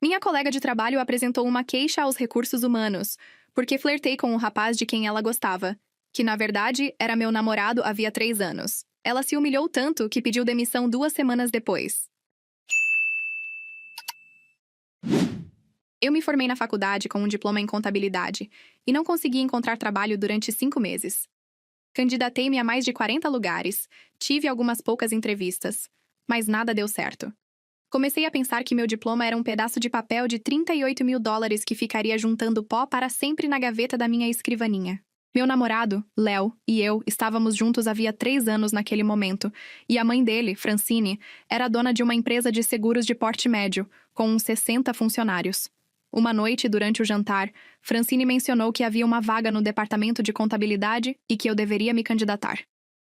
Minha colega de trabalho apresentou uma queixa aos recursos humanos, porque flertei com um rapaz de quem ela gostava, que na verdade era meu namorado havia 3 anos. Ela se humilhou tanto que pediu demissão 2 semanas depois. Eu me formei na faculdade com um diploma em contabilidade e não consegui encontrar trabalho durante 5 meses. Candidatei-me a mais de 40 lugares, tive algumas poucas entrevistas, mas nada deu certo. Comecei a pensar que meu diploma era um pedaço de papel de $38.000 que ficaria juntando pó para sempre na gaveta da minha escrivaninha. Meu namorado, Léo, e eu estávamos juntos havia 3 anos naquele momento, e a mãe dele, Francine, era dona de uma empresa de seguros de porte médio, com uns 60 funcionários. Uma noite, durante o jantar, Francine mencionou que havia uma vaga no departamento de contabilidade e que eu deveria me candidatar.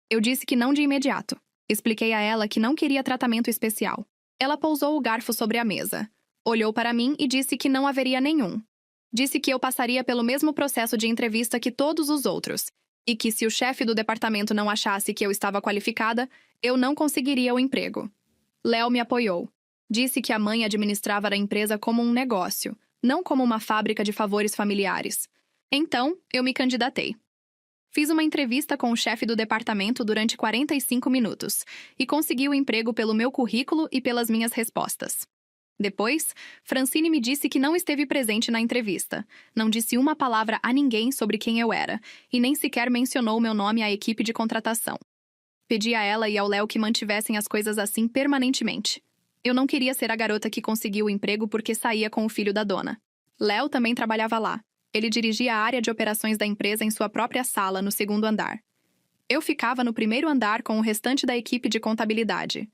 Eu disse que não de imediato. Expliquei a ela que não queria tratamento especial. Ela pousou o garfo sobre a mesa, olhou para mim e disse que não haveria nenhum. Disse que eu passaria pelo mesmo processo de entrevista que todos os outros, e que se o chefe do departamento não achasse que eu estava qualificada, eu não conseguiria o emprego. Léo me apoiou. Disse que a mãe administrava a empresa como um negócio, não como uma fábrica de favores familiares. Então, eu me candidatei. Fiz uma entrevista com o chefe do departamento durante 45 minutos e consegui o emprego pelo meu currículo e pelas minhas respostas. Depois, Francine me disse que não esteve presente na entrevista, não disse uma palavra a ninguém sobre quem eu era e nem sequer mencionou meu nome à equipe de contratação. Pedi a ela e ao Léo que mantivessem as coisas assim permanentemente. Eu não queria ser a garota que conseguiu o emprego porque saía com o filho da dona. Léo também trabalhava lá. Ele dirigia a área de operações da empresa em sua própria sala, no 2º andar. Eu ficava no 1º andar com o restante da equipe de contabilidade.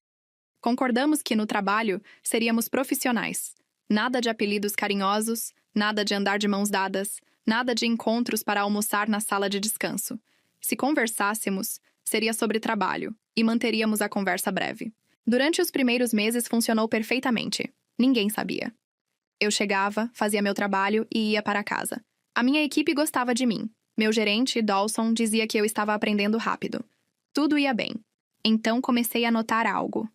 Concordamos que, no trabalho, seríamos profissionais. Nada de apelidos carinhosos, nada de andar de mãos dadas, nada de encontros para almoçar na sala de descanso. Se conversássemos, seria sobre trabalho, e manteríamos a conversa breve. Durante os primeiros meses funcionou perfeitamente. Ninguém sabia. Eu chegava, fazia meu trabalho e ia para casa. A minha equipe gostava de mim. Meu gerente, Dawson, dizia que eu estava aprendendo rápido. Tudo ia bem. Então comecei a notar algo.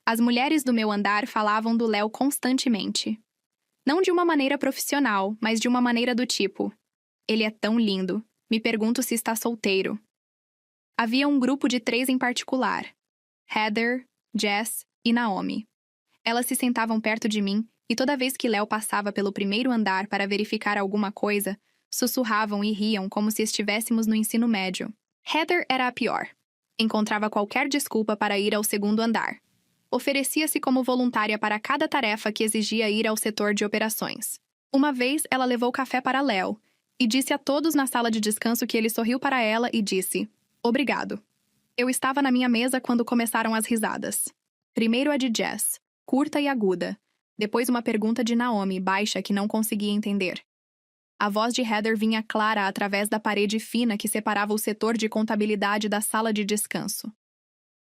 As mulheres do meu andar falavam do Léo constantemente. Não de uma maneira profissional, mas de uma maneira do tipo: ele é tão lindo. Me pergunto se está solteiro. Havia um grupo de 3 em particular: Heather, Jess e Naomi. Elas se sentavam perto de mim e toda vez que Léo passava pelo 1º andar para verificar alguma coisa, sussurravam e riam como se estivéssemos no ensino médio. Heather era a pior. Encontrava qualquer desculpa para ir ao 2º andar. Oferecia-se como voluntária para cada tarefa que exigia ir ao setor de operações. Uma vez, ela levou café para Léo e disse a todos na sala de descanso que ele sorriu para ela e disse: "Obrigado." Eu estava na minha mesa quando começaram as risadas. Primeiro a de Jess, curta e aguda. Depois uma pergunta de Naomi, baixa, que não conseguia entender. A voz de Heather vinha clara através da parede fina que separava o setor de contabilidade da sala de descanso.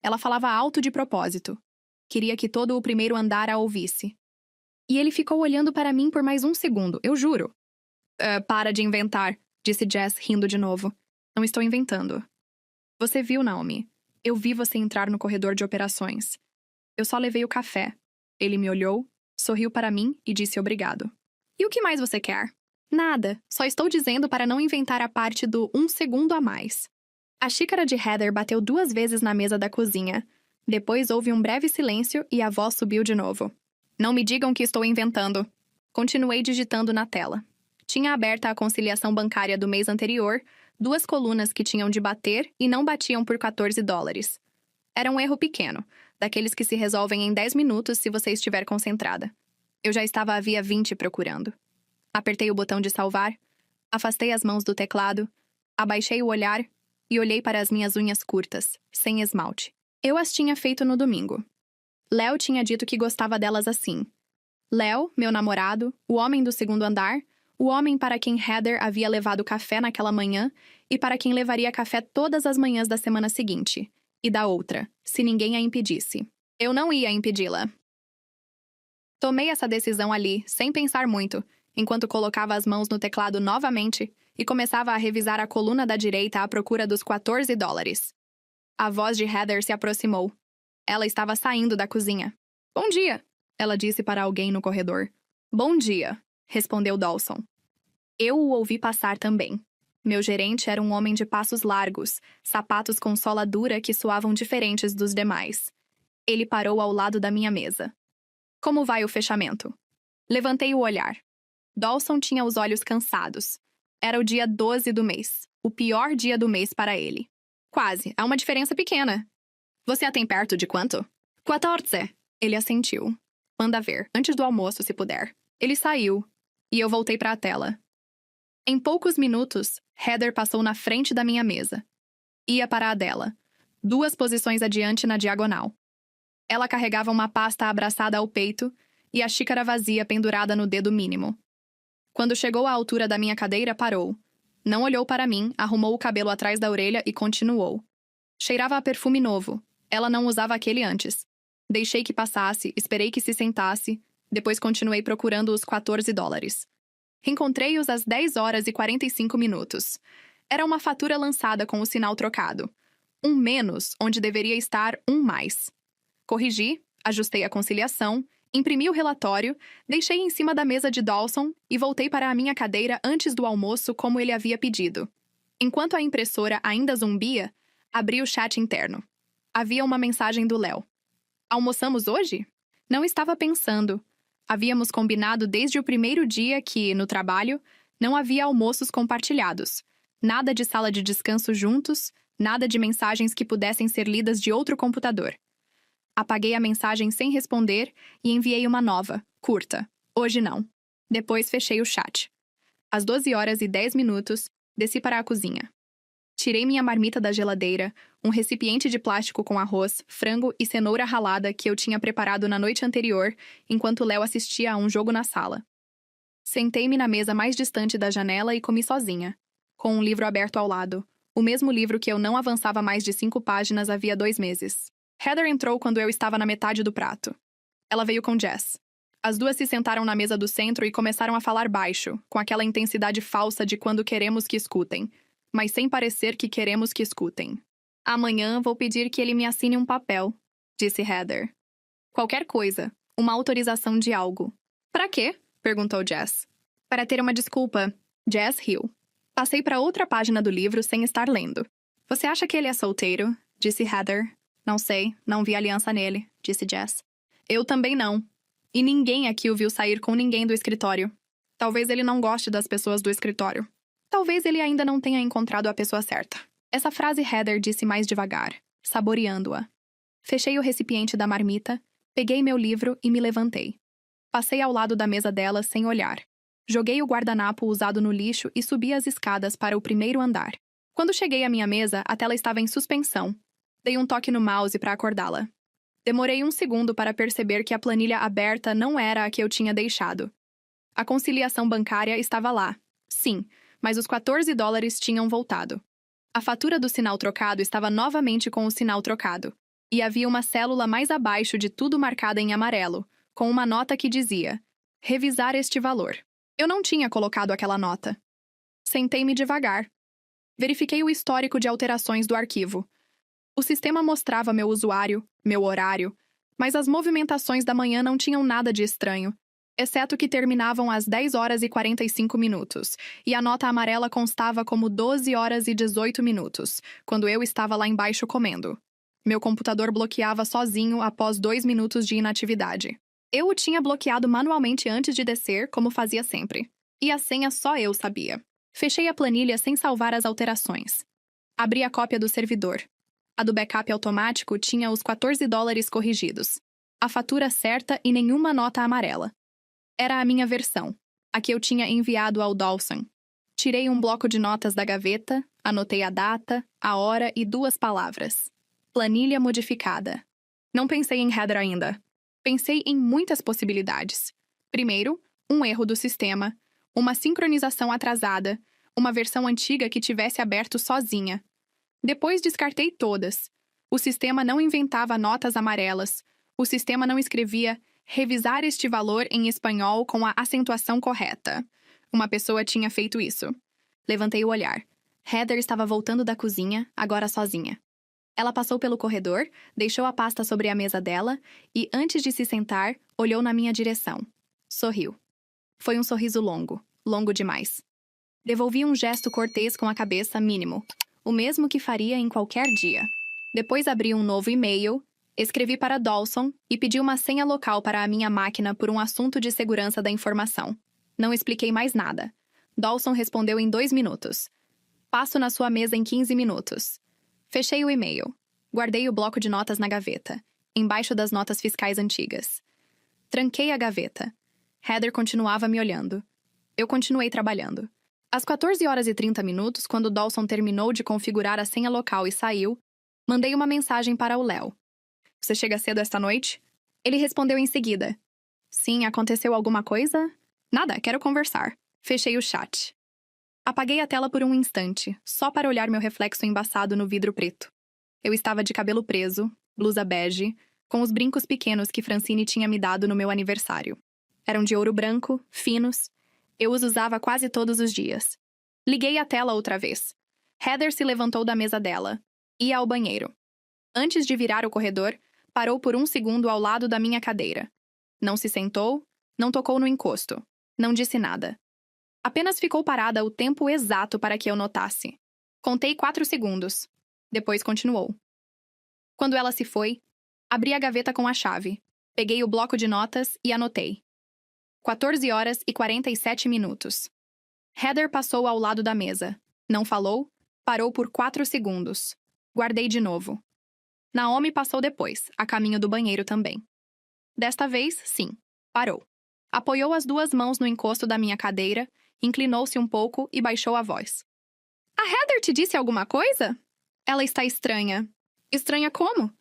Ela falava alto de propósito. Queria que todo o 1º andar a ouvisse. E ele ficou olhando para mim por mais 1 segundo, eu juro. Para de inventar, disse Jess, rindo de novo. Não estou inventando. Você viu, Naomi? Eu vi você entrar no corredor de operações. Eu só levei o café. Ele me olhou, sorriu para mim e disse obrigado. E o que mais você quer? Nada, só estou dizendo para não inventar a parte do 1 segundo a mais. A xícara de Heather bateu 2 vezes na mesa da cozinha. Depois houve um breve silêncio e a voz subiu de novo. Não me digam que estou inventando. Continuei digitando na tela. Tinha aberta a conciliação bancária do mês anterior, 2 colunas que tinham de bater e não batiam por $14. Era um erro pequeno, daqueles que se resolvem em 10 minutos se você estiver concentrada. Eu já estava havia 20 procurando. Apertei o botão de salvar, afastei as mãos do teclado, abaixei o olhar e olhei para as minhas unhas curtas, sem esmalte. Eu as tinha feito no domingo. Léo tinha dito que gostava delas assim. Léo, meu namorado, o homem do 2º andar, o homem para quem Heather havia levado café naquela manhã e para quem levaria café todas as manhãs da semana seguinte, e da outra, se ninguém a impedisse. Eu não ia impedi-la. Tomei essa decisão ali, sem pensar muito, enquanto colocava as mãos no teclado novamente e começava a revisar a coluna da direita à procura dos $14. A voz de Heather se aproximou. Ela estava saindo da cozinha. Bom dia! ela disse para alguém no corredor. Bom dia, respondeu Dawson. Eu o ouvi passar também. Meu gerente era um homem de passos largos, sapatos com sola dura que soavam diferentes dos demais. Ele parou ao lado da minha mesa. Como vai o fechamento? Levantei o olhar. Dawson tinha os olhos cansados. Era o dia 12 do mês, o pior dia do mês para ele. Quase, há uma diferença pequena. Você a tem perto de quanto? 14. Ele assentiu. Manda ver, antes do almoço, se puder. Ele saiu, e eu voltei para a tela. Em poucos minutos, Heather passou na frente da minha mesa. Ia para a dela, 2 posições adiante na diagonal. Ela carregava uma pasta abraçada ao peito e a xícara vazia pendurada no dedo mínimo. Quando chegou à altura da minha cadeira, parou. Não olhou para mim, arrumou o cabelo atrás da orelha e continuou. Cheirava a perfume novo. Ela não usava aquele antes. Deixei que passasse, esperei que se sentasse, depois continuei procurando os 14 dólares. Reencontrei-os às 10 horas e 45 minutos. Era uma fatura lançada com o sinal trocado. Um menos, onde deveria estar um mais. Corrigi, ajustei a conciliação, imprimi o relatório, deixei em cima da mesa de Dawson e voltei para a minha cadeira antes do almoço como ele havia pedido. Enquanto a impressora ainda zumbia, abri o chat interno. Havia uma mensagem do Léo. Almoçamos hoje? Não estava pensando. Havíamos combinado desde o primeiro dia que, no trabalho, não havia almoços compartilhados. Nada de sala de descanso juntos, nada de mensagens que pudessem ser lidas de outro computador. Apaguei a mensagem sem responder e enviei uma nova, curta. Hoje não. Depois fechei o chat. Às 12 horas e 10 minutos, desci para a cozinha. Tirei minha marmita da geladeira, um recipiente de plástico com arroz, frango e cenoura ralada que eu tinha preparado na noite anterior, enquanto Léo assistia a um jogo na sala. Sentei-me na mesa mais distante da janela e comi sozinha, com um livro aberto ao lado, o mesmo livro que eu não avançava mais de 5 páginas havia 2 meses. Heather entrou quando eu estava na metade do prato. Ela veio com Jess. As duas se sentaram na mesa do centro e começaram a falar baixo, com aquela intensidade falsa de quando queremos que escutem, mas sem parecer que queremos que escutem. Amanhã vou pedir que ele me assine um papel, disse Heather. Qualquer coisa, uma autorização de algo. Para quê? Perguntou Jess. Para ter uma desculpa. Jess riu. Passei para outra página do livro sem estar lendo. Você acha que ele é solteiro? Disse Heather. Não sei, não vi aliança nele, disse Jess. Eu também não. E ninguém aqui o viu sair com ninguém do escritório. Talvez ele não goste das pessoas do escritório. Talvez ele ainda não tenha encontrado a pessoa certa. Essa frase Heather disse mais devagar, saboreando-a. Fechei o recipiente da marmita, peguei meu livro e me levantei. Passei ao lado da mesa dela sem olhar. Joguei o guardanapo usado no lixo e subi as escadas para o primeiro andar. Quando cheguei à minha mesa, a tela estava em suspensão. Dei um toque no mouse para acordá-la. Demorei 1 segundo para perceber que a planilha aberta não era a que eu tinha deixado. A conciliação bancária estava lá. Sim, mas os 14 dólares tinham voltado. A fatura do sinal trocado estava novamente com o sinal trocado. E havia uma célula mais abaixo de tudo marcada em amarelo, com uma nota que dizia: revisar este valor. Eu não tinha colocado aquela nota. Sentei-me devagar. Verifiquei o histórico de alterações do arquivo. O sistema mostrava meu usuário, meu horário, mas as movimentações da manhã não tinham nada de estranho, exceto que terminavam às 10 horas e 45 minutos, e a nota amarela constava como 12 horas e 18 minutos, quando eu estava lá embaixo comendo. Meu computador bloqueava sozinho após 2 minutos de inatividade. Eu o tinha bloqueado manualmente antes de descer, como fazia sempre. E a senha só eu sabia. Fechei a planilha sem salvar as alterações. Abri a cópia do servidor. A do backup automático tinha os 14 dólares corrigidos. A fatura certa e nenhuma nota amarela. Era a minha versão, a que eu tinha enviado ao Dawson. Tirei um bloco de notas da gaveta, anotei a data, a hora e 2 palavras. Planilha modificada. Não pensei em Heather ainda. Pensei em muitas possibilidades. Primeiro, um erro do sistema, uma sincronização atrasada, uma versão antiga que tivesse aberto sozinha. Depois descartei todas. O sistema não inventava notas amarelas. O sistema não escrevia revisar este valor em espanhol com a acentuação correta. Uma pessoa tinha feito isso. Levantei o olhar. Heather estava voltando da cozinha, agora sozinha. Ela passou pelo corredor, deixou a pasta sobre a mesa dela e, antes de se sentar, olhou na minha direção. Sorriu. Foi um sorriso longo, longo demais. Devolvi um gesto cortês com a cabeça mínimo, o mesmo que faria em qualquer dia. Depois abri um novo e-mail, escrevi para Dawson e pedi uma senha local para a minha máquina por um assunto de segurança da informação. Não expliquei mais nada. Dawson respondeu em 2 minutos. Passo na sua mesa em 15 minutos. Fechei o e-mail. Guardei o bloco de notas na gaveta, embaixo das notas fiscais antigas. Tranquei a gaveta. Heather continuava me olhando. Eu continuei trabalhando. Às 14h30, quando Dawson terminou de configurar a senha local e saiu, mandei uma mensagem para o Léo. Você chega cedo esta noite? Ele respondeu em seguida. Sim, aconteceu alguma coisa? Nada, quero conversar. Fechei o chat. Apaguei a tela por um instante, só para olhar meu reflexo embaçado no vidro preto. Eu estava de cabelo preso, blusa bege, com os brincos pequenos que Francine tinha me dado no meu aniversário. Eram de ouro branco, finos. Eu os usava quase todos os dias. Liguei a tela outra vez. Heather se levantou da mesa dela. Ia ao banheiro. Antes de virar o corredor, parou por um segundo ao lado da minha cadeira. Não se sentou, não tocou no encosto. Não disse nada. Apenas ficou parada o tempo exato para que eu notasse. Contei 4 segundos. Depois continuou. Quando ela se foi, abri a gaveta com a chave. Peguei o bloco de notas e anotei. 14h47. Heather passou ao lado da mesa. Não falou, parou por 4 segundos. Guardei de novo. Naomi passou depois, a caminho do banheiro também. Desta vez, sim, parou. Apoiou as 2 mãos no encosto da minha cadeira, inclinou-se um pouco e baixou a voz. A Heather te disse alguma coisa? Ela está estranha. Estranha como?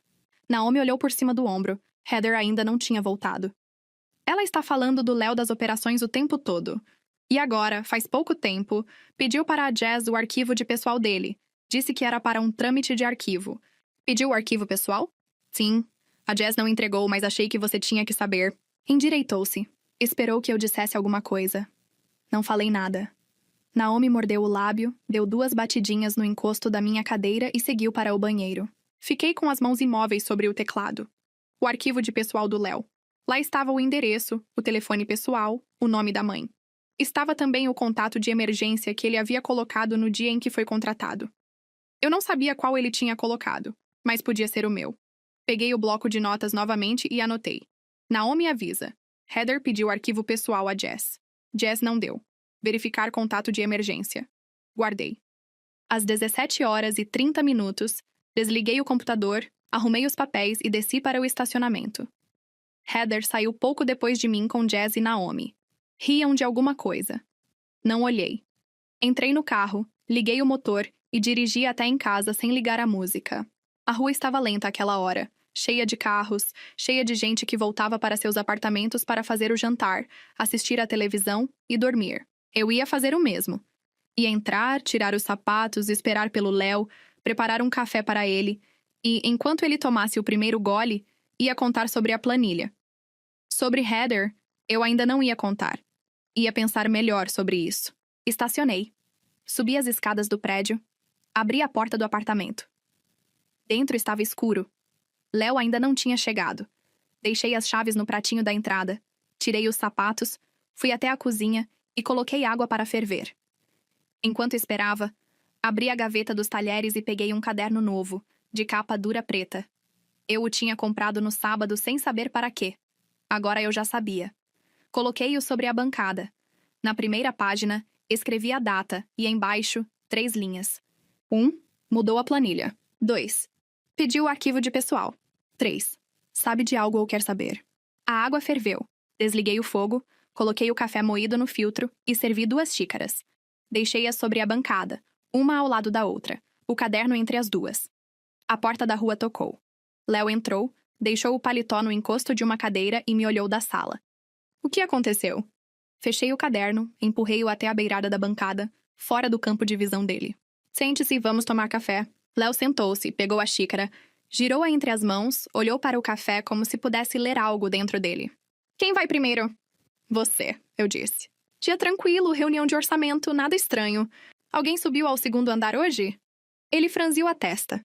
Naomi olhou por cima do ombro. Heather ainda não tinha voltado. Ela está falando do Léo das operações o tempo todo. E agora, faz pouco tempo, pediu para a Jazz o arquivo de pessoal dele. Disse que era para um trâmite de arquivo. Pediu o arquivo pessoal? Sim. A Jazz não entregou, mas achei que você tinha que saber. Endireitou-se. Esperou que eu dissesse alguma coisa. Não falei nada. Naomi mordeu o lábio, deu 2 batidinhas no encosto da minha cadeira e seguiu para o banheiro. Fiquei com as mãos imóveis sobre o teclado. O arquivo de pessoal do Léo. Lá estava o endereço, o telefone pessoal, o nome da mãe. Estava também o contato de emergência que ele havia colocado no dia em que foi contratado. Eu não sabia qual ele tinha colocado, mas podia ser o meu. Peguei o bloco de notas novamente e anotei. Naomi avisa. Heather pediu arquivo pessoal a Jazz. Jazz não deu. Verificar contato de emergência. Guardei. Às 17h30, desliguei o computador, arrumei os papéis e desci para o estacionamento. Heather saiu pouco depois de mim com Jazz e Naomi. Riam de alguma coisa. Não olhei. Entrei no carro, liguei o motor e dirigi até em casa sem ligar a música. A rua estava lenta àquela hora, cheia de carros, cheia de gente que voltava para seus apartamentos para fazer o jantar, assistir à televisão e dormir. Eu ia fazer o mesmo. Ia entrar, tirar os sapatos, esperar pelo Léo, preparar um café para ele e, enquanto ele tomasse o primeiro gole, ia contar sobre a planilha. Sobre Heather, eu ainda não ia contar. Ia pensar melhor sobre isso. Estacionei. Subi as escadas do prédio. Abri a porta do apartamento. Dentro estava escuro. Léo ainda não tinha chegado. Deixei as chaves no pratinho da entrada. Tirei os sapatos, fui até a cozinha e coloquei água para ferver. Enquanto esperava, abri a gaveta dos talheres e peguei um caderno novo, de capa dura preta. Eu o tinha comprado no sábado sem saber para quê. Agora eu já sabia. Coloquei-o sobre a bancada. Na primeira página, escrevi a data e embaixo, 3 linhas. 1. Mudou a planilha. 2. Pediu o arquivo de pessoal. 3. Sabe de algo ou quer saber. A água ferveu. Desliguei o fogo, coloquei o café moído no filtro e servi 2 xícaras. Deixei-as sobre a bancada, uma ao lado da outra, o caderno entre as 2. A porta da rua tocou. Léo entrou, deixou o paletó no encosto de uma cadeira e me olhou da sala. O que aconteceu? Fechei o caderno, empurrei-o até a beirada da bancada, fora do campo de visão dele. Sente-se e vamos tomar café. Léo sentou-se, pegou a xícara, girou-a entre as mãos, olhou para o café como se pudesse ler algo dentro dele. Quem vai primeiro? Você, eu disse. Dia tranquilo, reunião de orçamento, nada estranho. Alguém subiu ao 2º andar hoje? Ele franziu a testa.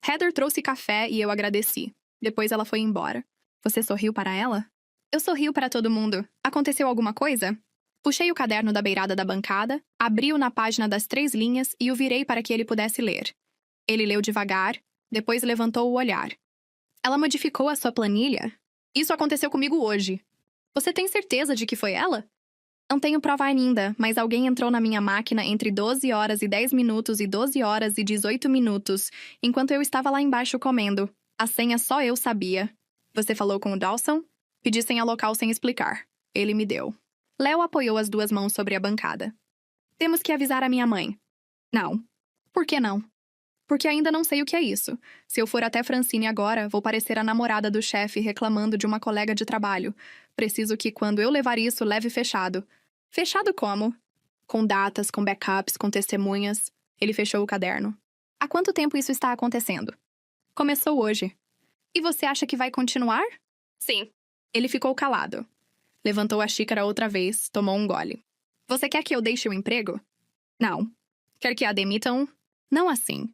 Heather trouxe café e eu agradeci. Depois ela foi embora. Você sorriu para ela? Eu sorrio para todo mundo. Aconteceu alguma coisa? Puxei o caderno da beirada da bancada, abri-o na página das 3 linhas e o virei para que ele pudesse ler. Ele leu devagar, depois levantou o olhar. Ela modificou a sua planilha? Isso aconteceu comigo hoje. Você tem certeza de que foi ela? Não tenho prova ainda, mas alguém entrou na minha máquina entre 12 horas e 10 minutos e 12 horas e 18 minutos, enquanto eu estava lá embaixo comendo. A senha só eu sabia. Você falou com o Dawson? Pedi senha local sem explicar. Ele me deu. Léo apoiou as 2 mãos sobre a bancada. Temos que avisar a minha mãe. Não. Por que não? Porque ainda não sei o que é isso. Se eu for até Francine agora, vou parecer a namorada do chefe reclamando de uma colega de trabalho. Preciso que, quando eu levar isso, leve fechado. Fechado como? Com datas, com backups, com testemunhas. Ele fechou o caderno. Há quanto tempo isso está acontecendo? Começou hoje. E você acha que vai continuar? Sim. Ele ficou calado. Levantou a xícara outra vez, tomou um gole. Você quer que eu deixe o emprego? Não. Quer que a demitam? Não assim.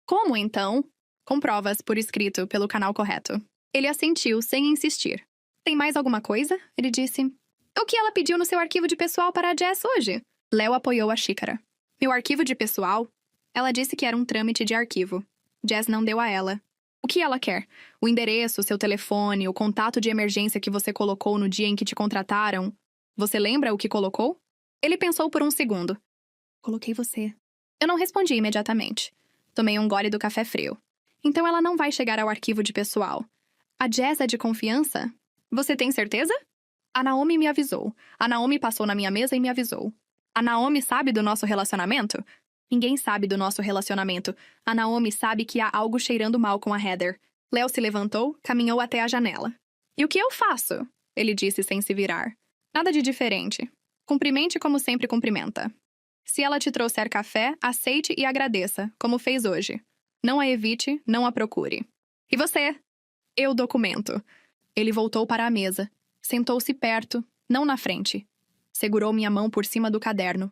Como, então? Com provas, por escrito, pelo canal correto. Ele assentiu, sem insistir. Tem mais alguma coisa? Ele disse. O que ela pediu no seu arquivo de pessoal para a Jess hoje? Léo apoiou a xícara. Meu arquivo de pessoal? Ela disse que era um trâmite de arquivo. Jess não deu a ela. O que ela quer? O endereço, seu telefone, o contato de emergência que você colocou no dia em que te contrataram? Você lembra o que colocou? Ele pensou por um segundo. Coloquei você. Eu não respondi imediatamente. Tomei um gole do café frio. Então ela não vai chegar ao arquivo de pessoal. A Jess é de confiança? Você tem certeza? A Naomi me avisou. A Naomi passou na minha mesa e me avisou. A Naomi sabe do nosso relacionamento? Ninguém sabe do nosso relacionamento. A Naomi sabe que há algo cheirando mal com a Heather. Léo se levantou, caminhou até a janela. E o que eu faço? Ele disse sem se virar. Nada de diferente. Cumprimente como sempre cumprimenta. Se ela te trouxer café, aceite e agradeça, como fez hoje. Não a evite, não a procure. E você? Eu documento. Ele voltou para a mesa. Sentou-se perto, não na frente. Segurou minha mão por cima do caderno.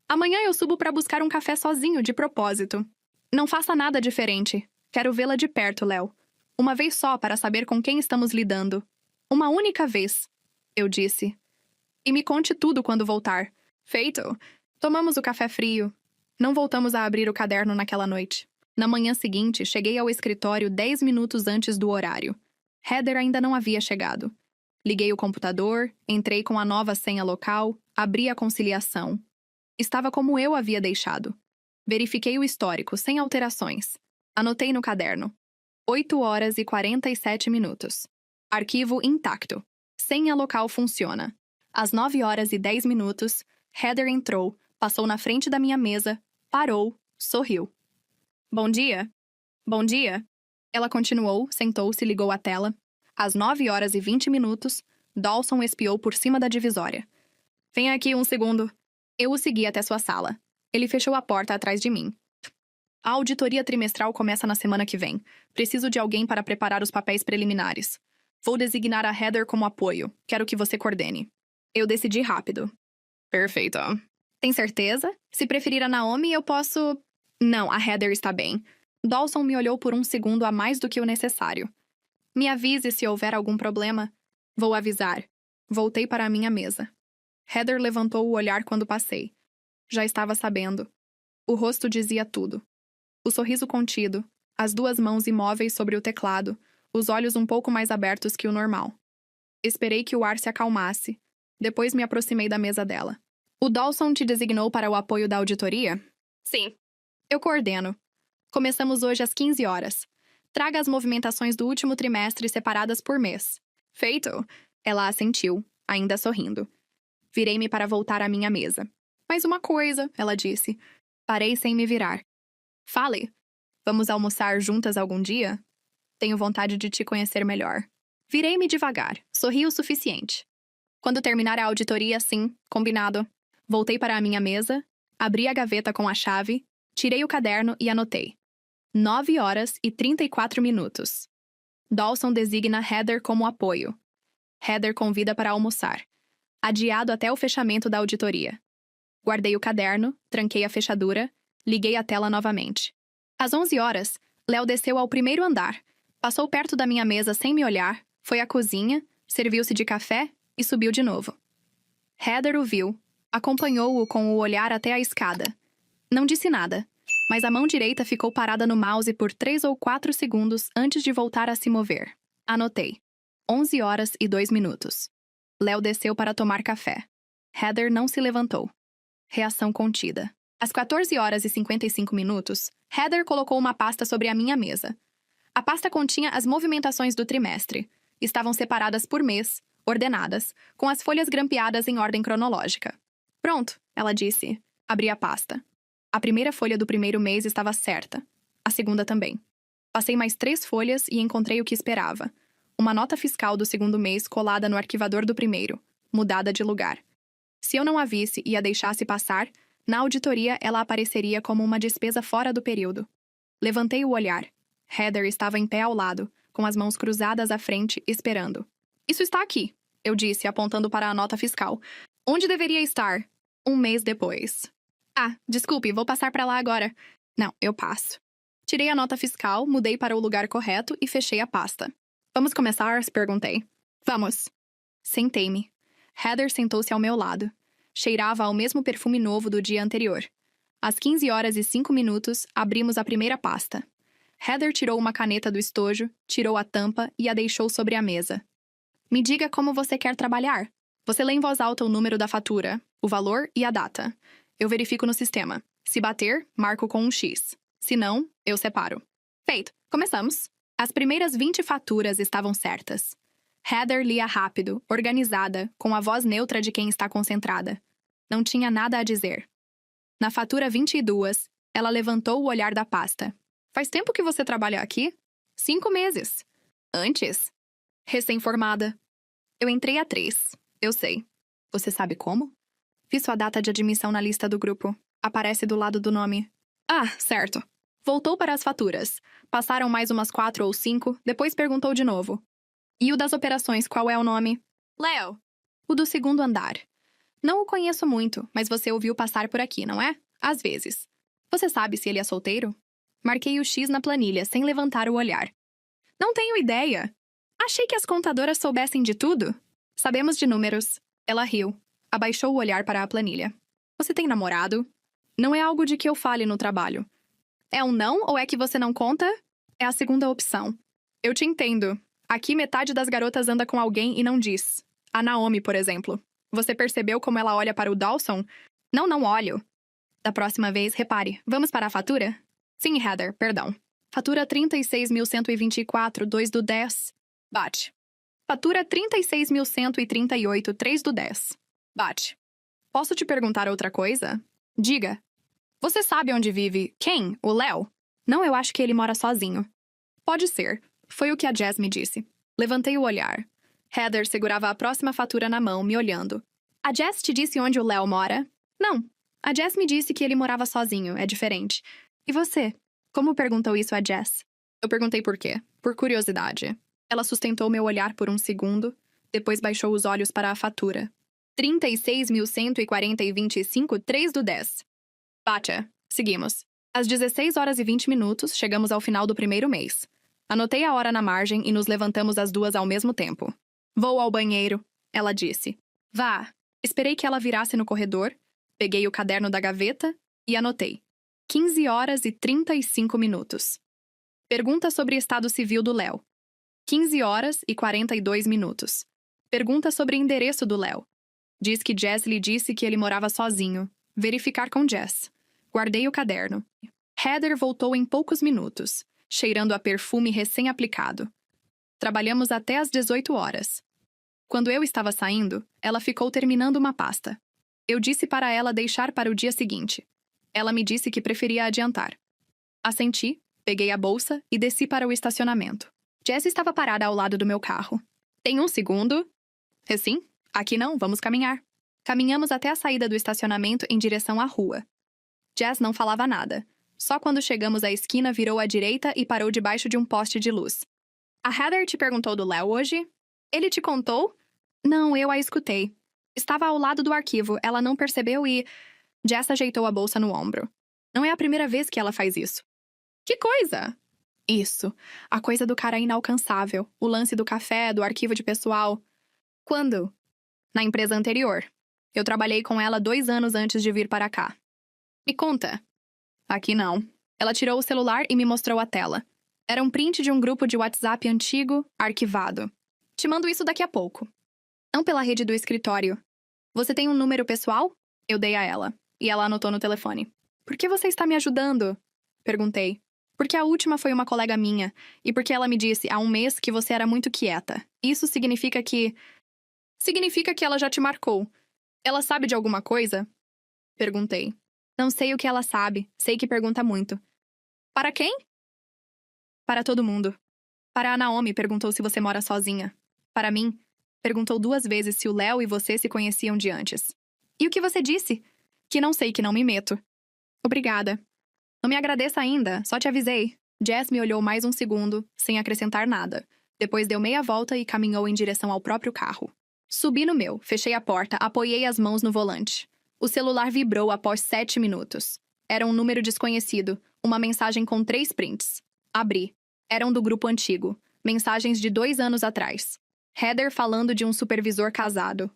Amanhã eu subo para buscar um café sozinho, de propósito. Não faça nada diferente. Quero vê-la de perto, Léo. Uma vez só para saber com quem estamos lidando. Uma única vez, eu disse. E me conte tudo quando voltar. Feito. Tomamos o café frio. Não voltamos a abrir o caderno naquela noite. Na manhã seguinte, cheguei ao escritório 10 minutos antes do horário. Heather ainda não havia chegado. Liguei o computador, entrei com a nova senha local, abri a conciliação. Estava como eu havia deixado. Verifiquei o histórico, sem alterações. Anotei no caderno. 8 horas e 47 minutos. Arquivo intacto. Senha local funciona. Às 9 horas e 10 minutos, Heather entrou, passou na frente da minha mesa, parou, sorriu. Bom dia. Bom dia. Ela continuou, sentou-se e ligou a tela. Às 9 horas e 20 minutos, Dawson espiou por cima da divisória. Venha aqui um segundo. Eu o segui até sua sala. Ele fechou a porta atrás de mim. A auditoria trimestral começa na semana que vem. Preciso de alguém para preparar os papéis preliminares. Vou designar a Heather como apoio. Quero que você coordene. Eu decidi rápido. Perfeito. Tem certeza? Se preferir a Naomi, eu posso... Não, a Heather está bem. Dawson me olhou por um segundo a mais do que o necessário. Me avise se houver algum problema. Vou avisar. Voltei para a minha mesa. Heather levantou o olhar quando passei. Já estava sabendo. O rosto dizia tudo. O sorriso contido, as 2 mãos imóveis sobre o teclado, os olhos um pouco mais abertos que o normal. Esperei que o ar se acalmasse. Depois me aproximei da mesa dela. O Dawson te designou para o apoio da auditoria? Sim. Eu coordeno. Começamos hoje às 15 horas. Traga as movimentações do último trimestre separadas por mês. Feito? Ela assentiu, ainda sorrindo. Virei-me para voltar à minha mesa. Mais uma coisa, ela disse. Parei sem me virar. Fale. Vamos almoçar juntas algum dia? Tenho vontade de te conhecer melhor. Virei-me devagar, sorri o suficiente. Quando terminar a auditoria, sim, combinado. Voltei para a minha mesa, abri a gaveta com a chave, tirei o caderno e anotei. 9 horas e 34 minutos. Dawson designa Heather como apoio. Heather convida para almoçar. Adiado até o fechamento da auditoria. Guardei o caderno, tranquei a fechadura, liguei a tela novamente. Às 11 horas, Léo desceu ao primeiro andar, passou perto da minha mesa sem me olhar, foi à cozinha, serviu-se de café e subiu de novo. Heather o viu, acompanhou-o com o olhar até a escada. Não disse nada, mas a mão direita ficou parada no mouse por 3 ou 4 segundos antes de voltar a se mover. Anotei. 11h02. Léo desceu para tomar café. Heather não se levantou. Reação contida. Às 14h55, Heather colocou uma pasta sobre a minha mesa. A pasta continha as movimentações do trimestre. Estavam separadas por mês, ordenadas, com as folhas grampeadas em ordem cronológica. Pronto, ela disse. Abri a pasta. A primeira folha do primeiro mês estava certa. A segunda também. Passei mais 3 folhas e encontrei o que esperava. Uma nota fiscal do segundo mês colada no arquivador do primeiro, mudada de lugar. Se eu não a visse e a deixasse passar, na auditoria ela apareceria como uma despesa fora do período. Levantei o olhar. Heather estava em pé ao lado, com as mãos cruzadas à frente, esperando. Isso está aqui, eu disse, apontando para a nota fiscal. Onde deveria estar? 1 mês depois. Ah, desculpe, vou passar para lá agora. Não, eu passo. Tirei a nota fiscal, mudei para o lugar correto e fechei a pasta. Vamos começar? Perguntei. Vamos. Sentei-me. Heather sentou-se ao meu lado. Cheirava ao mesmo perfume novo do dia anterior. Às 15h05, abrimos a primeira pasta. Heather tirou uma caneta do estojo, tirou a tampa e a deixou sobre a mesa. Me diga como você quer trabalhar. Você lê em voz alta o número da fatura, o valor e a data. Eu verifico no sistema. Se bater, marco com um X. Se não, eu separo. Feito. Começamos. As primeiras 20 faturas estavam certas. Heather lia rápido, organizada, com a voz neutra de quem está concentrada. Não tinha nada a dizer. Na fatura 22, ela levantou o olhar da pasta. Faz tempo que você trabalha aqui? 5 meses. Antes? Recém-formada. Eu entrei há 3. Eu sei. Você sabe como? Vi sua data de admissão na lista do grupo. Aparece do lado do nome. Ah, certo. Voltou para as faturas. Passaram mais umas 4 ou 5, depois perguntou de novo. E o das operações, qual é o nome? Léo. O do segundo andar. Não o conheço muito, mas você ouviu passar por aqui, não é? Às vezes. Você sabe se ele é solteiro? Marquei o X na planilha, sem levantar o olhar. Não tenho ideia. Achei que as contadoras soubessem de tudo. Sabemos de números. Ela riu. Abaixou o olhar para a planilha. Você tem namorado? Não é algo de que eu fale no trabalho. É um não ou é que você não conta? É a segunda opção. Eu te entendo. Aqui metade das garotas anda com alguém e não diz. A Naomi, por exemplo. Você percebeu como ela olha para o Dawson? Não olho. Da próxima vez, repare. Vamos para a fatura? Sim, Heather, perdão. Fatura 36.124, 2/10. Bate. Fatura 36.138, 3/10. Bate. Posso te perguntar outra coisa? Diga. Você sabe onde vive quem? O Léo? Não, eu acho que ele mora sozinho. Pode ser. Foi o que a Jess me disse. Levantei o olhar. Heather segurava a próxima fatura na mão, me olhando. A Jess te disse onde o Léo mora? Não. A Jess me disse que ele morava sozinho, é diferente. E você? Como perguntou isso a Jess? Eu perguntei por quê. Por curiosidade. Ela sustentou meu olhar por um segundo, depois baixou os olhos para a fatura. 36.140,25, 3/10. Bate. Seguimos. Às 16h20, chegamos ao final do primeiro mês. Anotei a hora na margem e nos levantamos as duas ao mesmo tempo. Vou ao banheiro, ela disse. Vá. Esperei que ela virasse no corredor, peguei o caderno da gaveta e anotei. 15h35. Pergunta sobre estado civil do Léo. 15h42. Pergunta sobre endereço do Léo. Diz que Jess lhe disse que ele morava sozinho. Verificar com Jess. Guardei o caderno. Heather voltou em poucos minutos, cheirando a perfume recém-aplicado. Trabalhamos até às 18h. Quando eu estava saindo, ela ficou terminando uma pasta. Eu disse para ela deixar para o dia seguinte. Ela me disse que preferia adiantar. Assenti, peguei a bolsa e desci para o estacionamento. Jess estava parada ao lado do meu carro. Tem 1 segundo? Sim? Aqui não, vamos caminhar. Caminhamos até a saída do estacionamento em direção à rua. Jess não falava nada. Só quando chegamos à esquina virou à direita e parou debaixo de um poste de luz. A Heather te perguntou do Léo hoje? Ele te contou? Não, eu a escutei. Estava ao lado do arquivo, ela não percebeu e... Jess ajeitou a bolsa no ombro. Não é a primeira vez que ela faz isso. Que coisa! Isso. A coisa do cara inalcançável. O lance do café, do arquivo de pessoal. Quando? Na empresa anterior. Eu trabalhei com ela 2 anos antes de vir para cá. Me conta. Aqui não. Ela tirou o celular e me mostrou a tela. Era um print de um grupo de WhatsApp antigo, arquivado. Te mando isso daqui a pouco. Não pela rede do escritório. Você tem um número pessoal? Eu dei a ela. E ela anotou no telefone. Por que você está me ajudando? Perguntei. Porque a última foi uma colega minha. E porque ela me disse há um mês que você era muito quieta. Isso significa que... Significa que ela já te marcou. Ela sabe de alguma coisa? Perguntei. Não sei o que ela sabe. Sei que pergunta muito. Para quem? Para todo mundo. Para a Naomi, perguntou se você mora sozinha. Para mim, perguntou 2 vezes se o Léo e você se conheciam de antes. E o que você disse? Que não sei, que não me meto. Obrigada. Não me agradeça ainda, só te avisei. Jess me olhou mais um segundo, sem acrescentar nada. Depois deu meia volta e caminhou em direção ao próprio carro. Subi no meu, fechei a porta, apoiei as mãos no volante. O celular vibrou após 7 minutos. Era um número desconhecido, uma mensagem com 3 prints. Abri. Eram do grupo antigo. Mensagens de 2 anos atrás. Heather falando de um supervisor casado.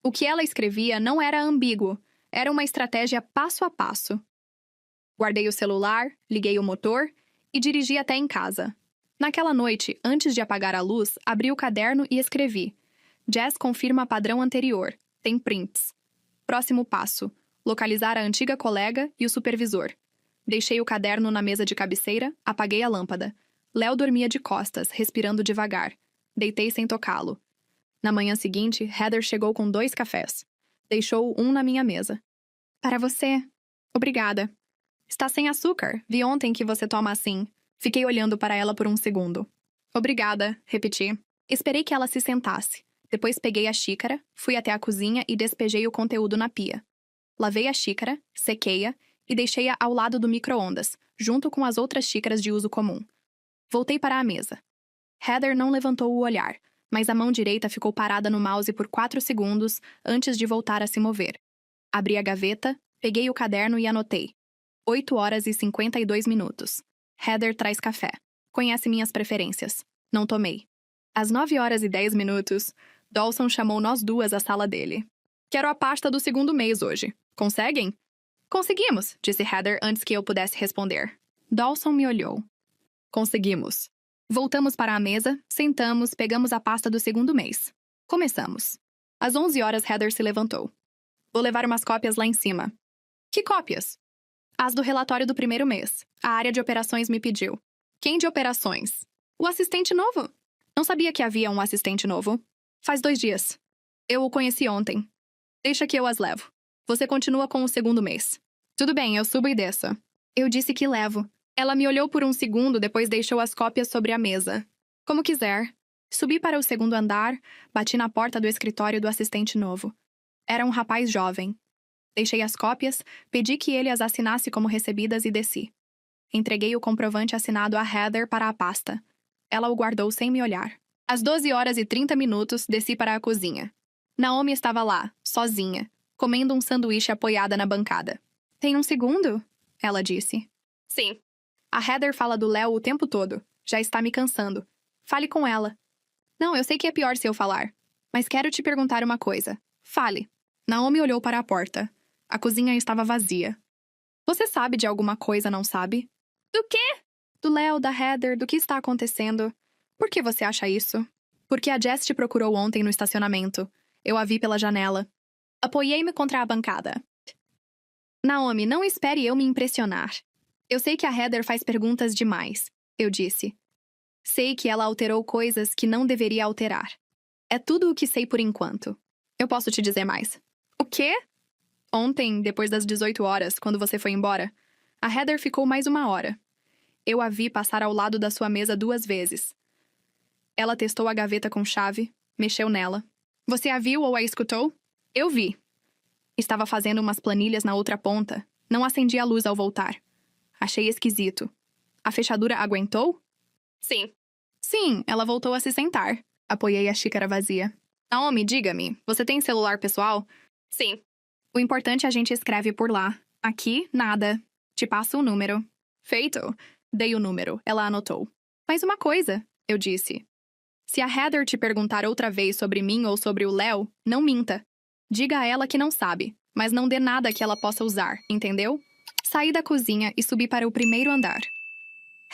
O que ela escrevia não era ambíguo. Era uma estratégia passo a passo. Guardei o celular, liguei o motor e dirigi até em casa. Naquela noite, antes de apagar a luz, abri o caderno e escrevi. Jess confirma padrão anterior. Tem prints. Próximo passo. Localizar a antiga colega e o supervisor. Deixei o caderno na mesa de cabeceira, apaguei a lâmpada. Léo dormia de costas, respirando devagar. Deitei sem tocá-lo. Na manhã seguinte, Heather chegou com 2 cafés. Deixou um na minha mesa. Para você. Obrigada. Está sem açúcar. Vi ontem que você toma assim. Fiquei olhando para ela por um segundo. Obrigada, repeti. Esperei que ela se sentasse. Depois peguei a xícara, fui até a cozinha e despejei o conteúdo na pia. Lavei a xícara, sequei-a e deixei-a ao lado do micro-ondas, junto com as outras xícaras de uso comum. Voltei para a mesa. Heather não levantou o olhar, mas a mão direita ficou parada no mouse por 4 segundos antes de voltar a se mover. Abri a gaveta, peguei o caderno e anotei. 8h52. Heather traz café. Conhece minhas preferências. Não tomei. Às 9h10, Dawson chamou nós 2 à sala dele. Quero a pasta do 2º mês hoje. Conseguem? Conseguimos, disse Heather antes que eu pudesse responder. Dawson me olhou. Conseguimos. Voltamos para a mesa, sentamos, pegamos a pasta do 2º mês. Começamos. Às 11h, Heather se levantou. Vou levar umas cópias lá em cima. Que cópias? As do relatório do 1º mês. A área de operações me pediu. Quem de operações? O assistente novo. Não sabia que havia um assistente novo. Faz 2 dias. Eu o conheci ontem. Deixa que eu as levo. Você continua com o 2º mês. Tudo bem, eu subo e desço. Eu disse que levo. Ela me olhou por um segundo, depois deixou as cópias sobre a mesa. Como quiser. Subi para o 2º andar, bati na porta do escritório do assistente novo. Era um rapaz jovem. Deixei as cópias, pedi que ele as assinasse como recebidas e desci. Entreguei o comprovante assinado a Heather para a pasta. Ela o guardou sem me olhar. Às 12h30, desci para a cozinha. Naomi estava lá, sozinha, comendo um sanduíche apoiada na bancada. Tem um segundo? Ela disse. Sim. A Heather fala do Léo o tempo todo. Já está me cansando. Fale com ela. Não, eu sei que é pior se eu falar. Mas quero te perguntar uma coisa. Fale. Naomi olhou para a porta. A cozinha estava vazia. Você sabe de alguma coisa, não sabe? Do quê? Do Léo, da Heather, do que está acontecendo. Por que você acha isso? Porque a Jess te procurou ontem no estacionamento. Eu a vi pela janela. Apoiei-me contra a bancada. Naomi, não espere eu me impressionar. Eu sei que a Heather faz perguntas demais, eu disse. Sei que ela alterou coisas que não deveria alterar. É tudo o que sei por enquanto. Eu posso te dizer mais. O quê? Ontem, depois das 18h, quando você foi embora, a Heather ficou mais 1 hora. Eu a vi passar ao lado da sua mesa 2 vezes. Ela testou a gaveta com chave, mexeu nela. Você a viu ou a escutou? Eu vi. Estava fazendo umas planilhas na outra ponta. Não acendi a luz ao voltar. Achei esquisito. A fechadura aguentou? Sim. Sim, ela voltou a se sentar. Apoiei a xícara vazia. Naomi, diga-me, você tem celular pessoal? Sim. O importante a gente escreve por lá. Aqui, nada. Te passo o número. Feito. Dei o número. Ela anotou. Mais uma coisa, eu disse. Se a Heather te perguntar outra vez sobre mim ou sobre o Léo, não minta. Diga a ela que não sabe, mas não dê nada que ela possa usar, entendeu? Saí da cozinha e subi para o primeiro andar.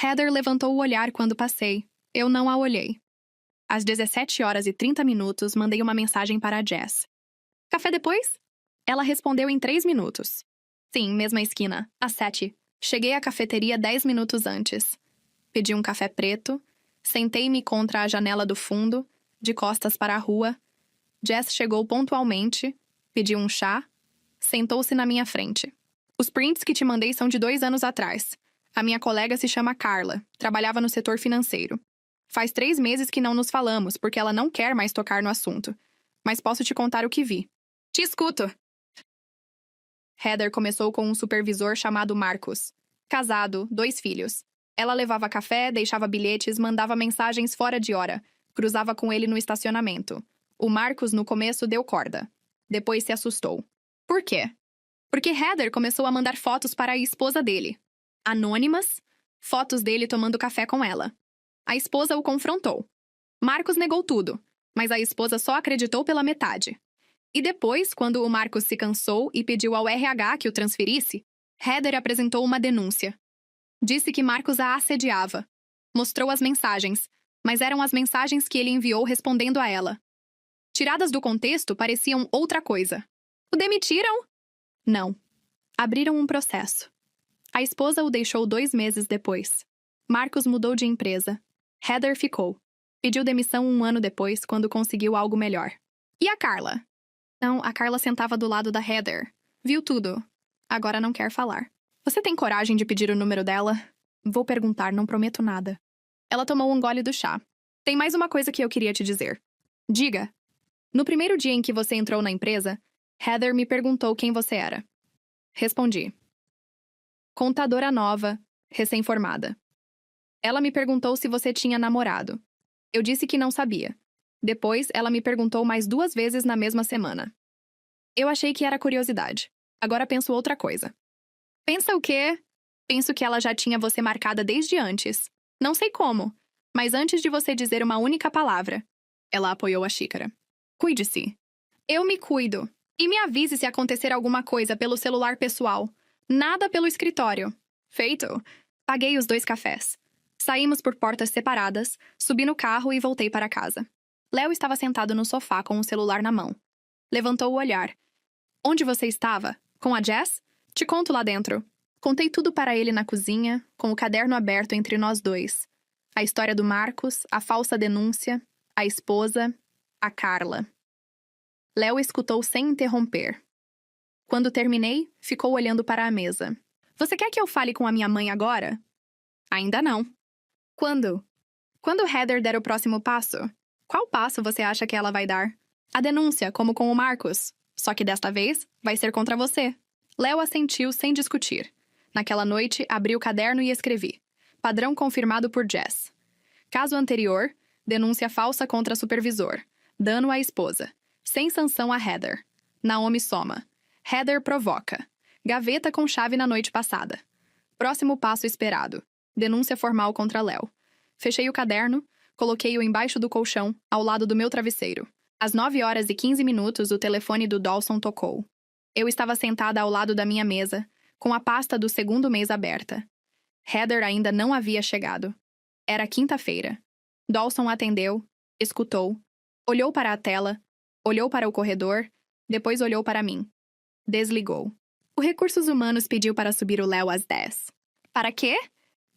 Heather levantou o olhar quando passei. Eu não a olhei. Às 17h30, mandei uma mensagem para a Jess. Café depois? Ela respondeu em 3 minutos. Sim, mesma esquina, às 7. Cheguei à cafeteria 10 minutos antes. Pedi um café preto, sentei-me contra a janela do fundo, de costas para a rua. Jess chegou pontualmente, pediu um chá, sentou-se na minha frente. Os prints que te mandei são de 2 anos atrás. A minha colega se chama Carla, trabalhava no setor financeiro. Faz 3 meses que não nos falamos, porque ela não quer mais tocar no assunto. Mas posso te contar o que vi. Te escuto! Heather começou com um supervisor chamado Marcos. Casado, 2 filhos. Ela levava café, deixava bilhetes, mandava mensagens fora de hora. Cruzava com ele no estacionamento. O Marcos, no começo, deu corda. Depois se assustou. Por quê? Porque Heather começou a mandar fotos para a esposa dele. Anônimas, fotos dele tomando café com ela. A esposa o confrontou. Marcos negou tudo, mas a esposa só acreditou pela metade. E depois, quando o Marcos se cansou e pediu ao RH que o transferisse, Heather apresentou uma denúncia. Disse que Marcos a assediava. Mostrou as mensagens, mas eram as mensagens que ele enviou respondendo a ela. Tiradas do contexto, pareciam outra coisa. O demitiram? Não. Abriram um processo. A esposa o deixou 2 meses depois. Marcos mudou de empresa. Heather ficou. Pediu demissão 1 ano depois, quando conseguiu algo melhor. E a Carla? Não, a Carla sentava do lado da Heather. Viu tudo. Agora não quer falar. Você tem coragem de pedir o número dela? Vou perguntar, não prometo nada. Ela tomou um gole do chá. Tem mais uma coisa que eu queria te dizer. Diga. No primeiro dia em que você entrou na empresa, Heather me perguntou quem você era. Respondi. Contadora nova, recém-formada. Ela me perguntou se você tinha namorado. Eu disse que não sabia. Depois, ela me perguntou mais 2 vezes na mesma semana. Eu achei que era curiosidade. Agora penso outra coisa. Pensa o quê? Penso que ela já tinha você marcada desde antes. Não sei como, mas antes de você dizer uma única palavra. Ela apoiou a xícara. Cuide-se. Eu me cuido. E me avise se acontecer alguma coisa pelo celular pessoal. Nada pelo escritório. Feito. Paguei os 2 cafés. Saímos por portas separadas, subi no carro e voltei para casa. Léo estava sentado no sofá com o celular na mão. Levantou o olhar. Onde você estava? Com a Jess? Te conto lá dentro. Contei tudo para ele na cozinha, com o caderno aberto entre nós 2. A história do Marcos, a falsa denúncia, a esposa, a Carla. Léo escutou sem interromper. Quando terminei, ficou olhando para a mesa. Você quer que eu fale com a minha mãe agora? Ainda não. Quando? Quando Heather der o próximo passo? Qual passo você acha que ela vai dar? A denúncia, como com o Marcos. Só que desta vez, vai ser contra você. Léo assentiu sem discutir. Naquela noite, abri o caderno e escrevi. Padrão confirmado por Jess. Caso anterior, denúncia falsa contra supervisor. Dano à esposa. Sem sanção a Heather. Naomi soma. Heather provoca. Gaveta com chave na noite passada. Próximo passo esperado. Denúncia formal contra Léo. Fechei o caderno, coloquei-o embaixo do colchão, ao lado do meu travesseiro. Às 9h15, o telefone do Dawson tocou. Eu estava sentada ao lado da minha mesa, com a pasta do 2º mês aberta. Heather ainda não havia chegado. Era quinta-feira. Dawson atendeu, escutou, olhou para a tela, olhou para o corredor, depois olhou para mim. Desligou. O Recursos Humanos pediu para subir o Léo às 10. Para quê?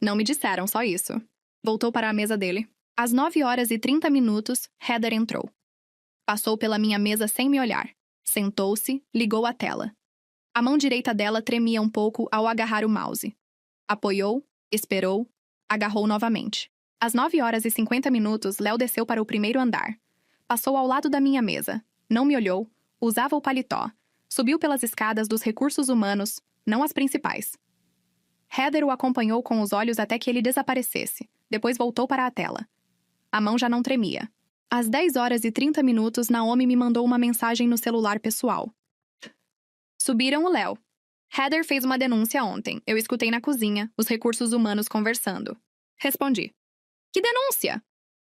Não me disseram, só isso. Voltou para a mesa dele. Às 9h30, Heather entrou. Passou pela minha mesa sem me olhar. Sentou-se, ligou a tela. A mão direita dela tremia um pouco ao agarrar o mouse. Apoiou, esperou, agarrou novamente. Às 9h50, Léo desceu para o primeiro andar. Passou ao lado da minha mesa. Não me olhou, usava o paletó. Subiu pelas escadas dos Recursos Humanos, não as principais. Heather o acompanhou com os olhos até que ele desaparecesse. Depois voltou para a tela. A mão já não tremia. Às 10h30, Naomi me mandou uma mensagem no celular pessoal. Subiram o Léo. Heather fez uma denúncia ontem. Eu escutei na cozinha, os recursos humanos conversando. Respondi. Que denúncia?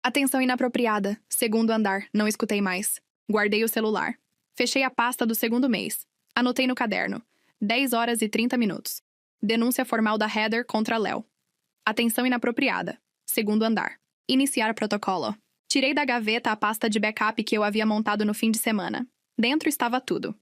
Atenção inapropriada. Segundo andar. Não escutei mais. Guardei o celular. Fechei a pasta do segundo mês. Anotei no caderno. 10 horas e 30 minutos. Denúncia formal da Heather contra Léo. Atenção inapropriada. Segundo andar. Iniciar protocolo. Tirei da gaveta a pasta de backup que eu havia montado no fim de semana. Dentro estava tudo.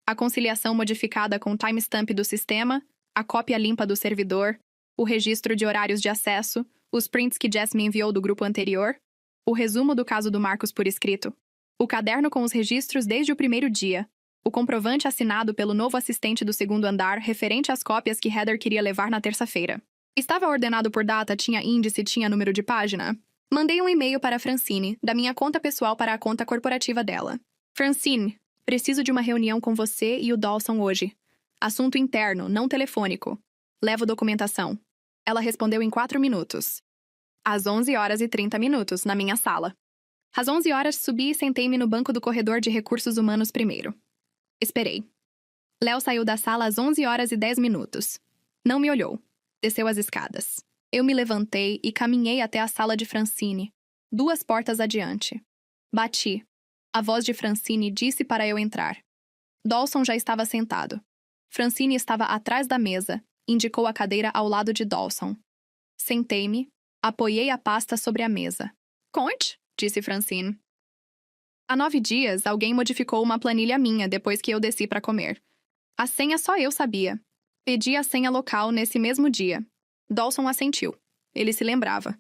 A conciliação modificada com o timestamp do sistema, a cópia limpa do servidor, o registro de horários de acesso, os prints que Jess me enviou do grupo anterior, o resumo do caso do Marcos por escrito, o caderno com os registros desde o primeiro dia, o comprovante assinado pelo novo assistente do segundo andar referente às cópias que Heather queria levar na terça-feira. Estava ordenado por data, tinha índice, tinha número de página. Mandei um e-mail para Francine, da minha conta pessoal para a conta corporativa dela. Francine, preciso de uma reunião com você e o Dawson hoje. Assunto interno, não telefônico. Levo documentação. Ela respondeu em 4 minutos. Às 11 horas e 30 minutos, na minha sala. Às 11 horas, subi e sentei-me no banco do corredor de recursos humanos primeiro. Esperei. Léo saiu da sala às 11 horas e 10 minutos. Não me olhou. Desceu as escadas. Eu me levantei e caminhei até a sala de Francine, 2 portas adiante. Bati. A voz de Francine disse para eu entrar. Dawson já estava sentado. Francine estava atrás da mesa, indicou a cadeira ao lado de Dawson. Sentei-me, apoiei a pasta sobre a mesa. Conte, disse Francine. Há 9 dias, alguém modificou uma planilha minha depois que eu desci para comer. A senha só eu sabia. Pedi a senha local nesse mesmo dia. Dawson assentiu. Ele se lembrava.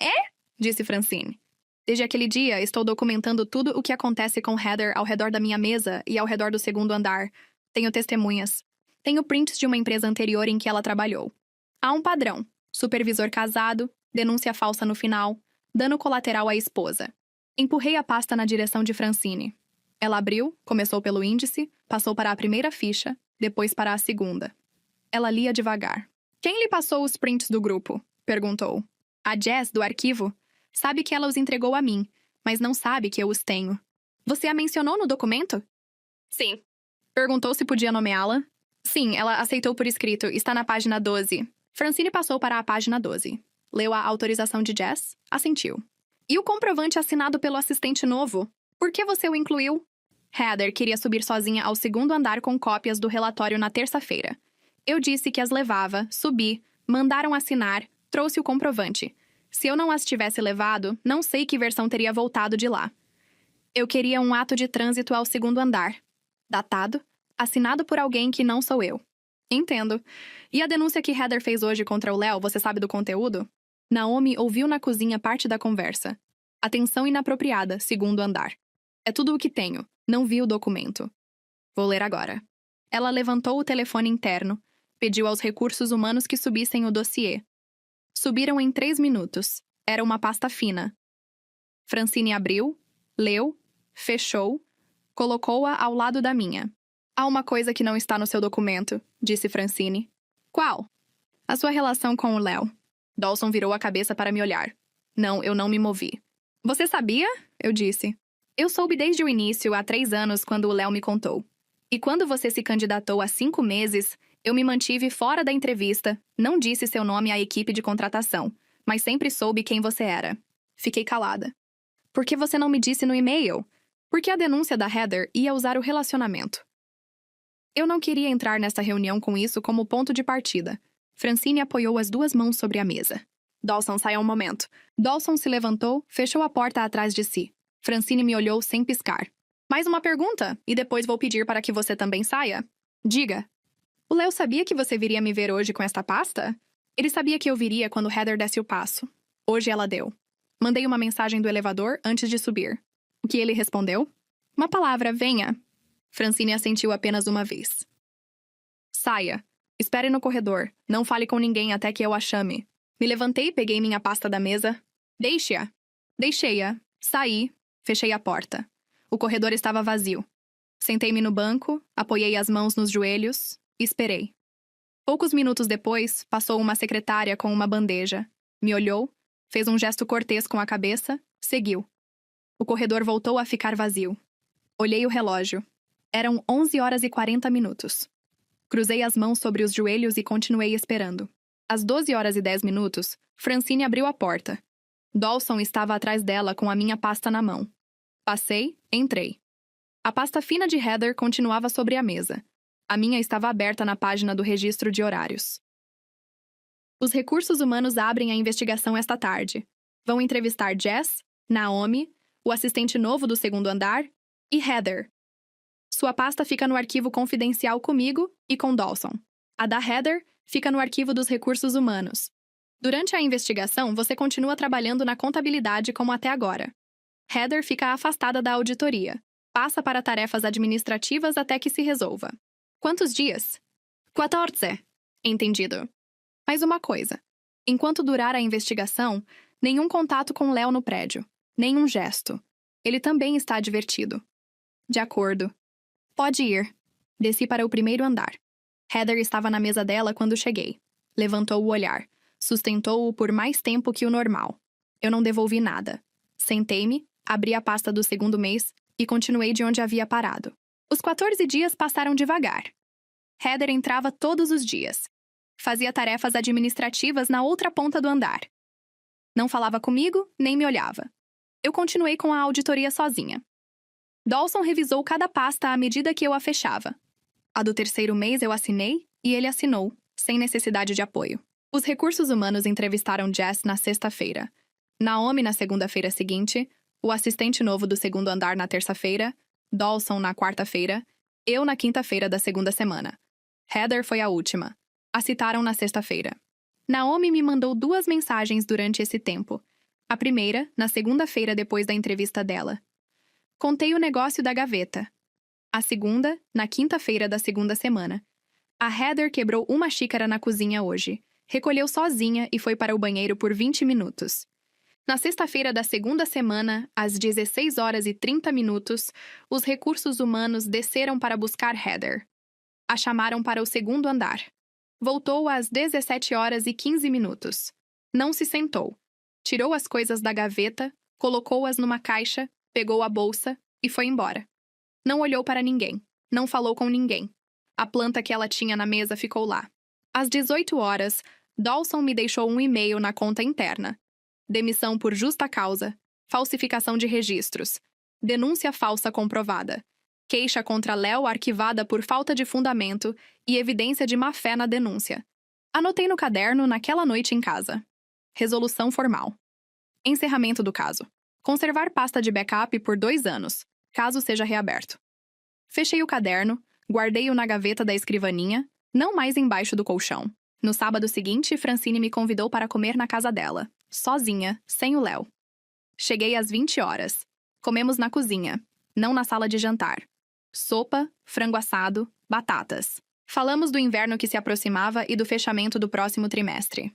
É? Disse Francine. Desde aquele dia, estou documentando tudo o que acontece com Heather ao redor da minha mesa e ao redor do segundo andar. Tenho testemunhas. Tenho prints de uma empresa anterior em que ela trabalhou. Há um padrão. Supervisor casado, denúncia falsa no final, dano colateral à esposa. Empurrei a pasta na direção de Francine. Ela abriu, começou pelo índice, passou para a primeira ficha, depois para a segunda. Ela lia devagar. Quem lhe passou os prints do grupo? Perguntou. A Jess, do arquivo. Sabe que ela os entregou a mim, mas não sabe que eu os tenho. Você a mencionou no documento? Sim. Perguntou se podia nomeá-la? Sim, ela aceitou por escrito. Está na página 12. Francine passou para a página 12. Leu a autorização de Jess, assentiu. E o comprovante assinado pelo assistente novo? Por que você o incluiu? Heather queria subir sozinha ao segundo andar com cópias do relatório na terça-feira. Eu disse que as levava, subi, mandaram assinar, trouxe o comprovante. Se eu não as tivesse levado, não sei que versão teria voltado de lá. Eu queria um ato de trânsito ao segundo andar. Datado, assinado por alguém que não sou eu. Entendo. E a denúncia que Heather fez hoje contra o Léo, você sabe do conteúdo? Naomi ouviu na cozinha parte da conversa. Atenção inapropriada, segundo andar. É tudo o que tenho. Não vi o documento. Vou ler agora. Ela levantou o telefone interno, pediu aos recursos humanos que subissem o dossiê. Subiram em 3 minutos. Era uma pasta fina. Francine abriu, leu, fechou, colocou-a ao lado da minha. Há uma coisa que não está no seu documento, disse Francine. Qual? A sua relação com o Léo. Dawson virou a cabeça para me olhar. Não, eu não me movi. Você sabia? Eu disse. Eu soube desde o início, há 3 anos, quando o Léo me contou. E quando você se candidatou há 5 meses, eu me mantive fora da entrevista, não disse seu nome à equipe de contratação, mas sempre soube quem você era. Fiquei calada. Por que você não me disse no e-mail? Porque a denúncia da Heather ia usar o relacionamento. Eu não queria entrar nessa reunião com isso como ponto de partida. Francine apoiou as 2 mãos sobre a mesa. Dawson, saia um momento. Dawson se levantou, fechou a porta atrás de si. Francine me olhou sem piscar. Mais uma pergunta, e depois vou pedir para que você também saia. Diga. O Léo sabia que você viria me ver hoje com esta pasta? Ele sabia que eu viria quando Heather desse o passo. Hoje ela deu. Mandei uma mensagem do elevador antes de subir. O que ele respondeu? Uma palavra, venha. Francine assentiu apenas uma vez. Saia. Espere no corredor. Não fale com ninguém até que eu a chame. Me levantei e peguei minha pasta da mesa. Deixe-a. Deixei-a. Saí. Fechei a porta. O corredor estava vazio. Sentei-me no banco, apoiei as mãos nos joelhos, esperei. Poucos minutos depois, passou uma secretária com uma bandeja. Me olhou, fez um gesto cortês com a cabeça, seguiu. O corredor voltou a ficar vazio. Olhei o relógio. Eram 11 horas e 40 minutos. Cruzei as mãos sobre os joelhos e continuei esperando. Às 12h10, Francine abriu a porta. Dawson estava atrás dela com a minha pasta na mão. Passei, entrei. A pasta fina de Heather continuava sobre a mesa. A minha estava aberta na página do registro de horários. Os recursos humanos abrem a investigação esta tarde. Vão entrevistar Jess, Naomi, o assistente novo do segundo andar e Heather. Sua pasta fica no arquivo confidencial comigo e com Dawson. A da Heather fica no arquivo dos recursos humanos. Durante a investigação, você continua trabalhando na contabilidade como até agora. Heather fica afastada da auditoria. Passa para tarefas administrativas até que se resolva. Quantos dias? 14. Entendido. Mais uma coisa. Enquanto durar a investigação, nenhum contato com Léo no prédio. Nenhum gesto. Ele também está advertido. De acordo. Pode ir. Desci para o primeiro andar. Heather estava na mesa dela quando cheguei. Levantou o olhar. Sustentou-o por mais tempo que o normal. Eu não devolvi nada. Sentei-me, abri a pasta do segundo mês e continuei de onde havia parado. Os 14 dias passaram devagar. Heather entrava todos os dias. Fazia tarefas administrativas na outra ponta do andar. Não falava comigo, nem me olhava. Eu continuei com a auditoria sozinha. Dawson revisou cada pasta à medida que eu a fechava. A do terceiro mês eu assinei e ele assinou, sem necessidade de apoio. Os recursos humanos entrevistaram Jess na sexta-feira, Naomi na segunda-feira seguinte, o assistente novo do segundo andar na terça-feira, Dawson na quarta-feira, eu na quinta-feira da segunda semana. Heather foi a última. A citaram na sexta-feira. Naomi me mandou 2 mensagens durante esse tempo. A primeira, na segunda-feira depois da entrevista dela. Contei o negócio da gaveta. A segunda, na quinta-feira da segunda semana. A Heather quebrou uma xícara na cozinha hoje. Recolheu sozinha e foi para o banheiro por 20 minutos. Na sexta-feira da segunda semana, às 16h30, os recursos humanos desceram para buscar Heather. A chamaram para o segundo andar. Voltou às 17h15. Não se sentou. Tirou as coisas da gaveta, colocou-as numa caixa, pegou a bolsa e foi embora. Não olhou para ninguém. Não falou com ninguém. A planta que ela tinha na mesa ficou lá. Às 18h, Dawson me deixou um e-mail na conta interna. Demissão por justa causa. Falsificação de registros. Denúncia falsa comprovada. Queixa contra Léo arquivada por falta de fundamento e evidência de má-fé na denúncia. Anotei no caderno naquela noite em casa. Resolução formal. Encerramento do caso. Conservar pasta de backup por 2 anos, caso seja reaberto. Fechei o caderno, guardei-o na gaveta da escrivaninha, não mais embaixo do colchão. No sábado seguinte, Francine me convidou para comer na casa dela, sozinha, sem o Léo. Cheguei às 20h. Comemos na cozinha, não na sala de jantar. Sopa, frango assado, batatas. Falamos do inverno que se aproximava e do fechamento do próximo trimestre.